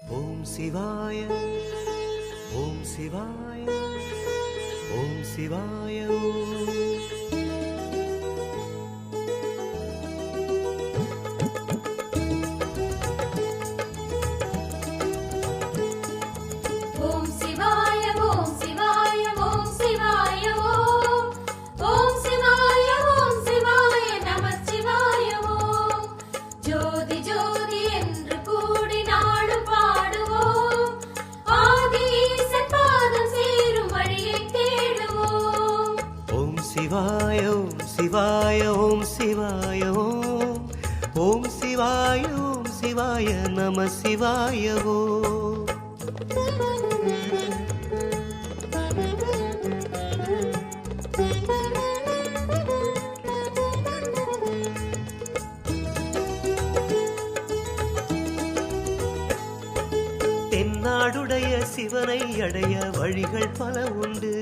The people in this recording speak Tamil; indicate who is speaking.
Speaker 1: ஓம் சிவாய ஓம் சிவாய ஓம் சிவாய
Speaker 2: ஓம் சிவாய ஓம் சிவாய ஓம் சிவாய ஓம் ஓம் சிவாய ஓம் சிவாய நமச்சிவாய ஓம் ஜோதி ஜோதி என்று கூடி நாடும் பாடுவோம் ஆதி ஈசன் பாதம் சேரும் வழியை தேடுவோம்
Speaker 1: ஓம் சிவாய ஓம் சிவாய ஓம் சிவாய ஓம் ஓம் சிவாய ஓம் சிவாய நம சிவாய ஓம் தென்னாடுடைய சிவனை அடைய வழிகள் பல உண்டு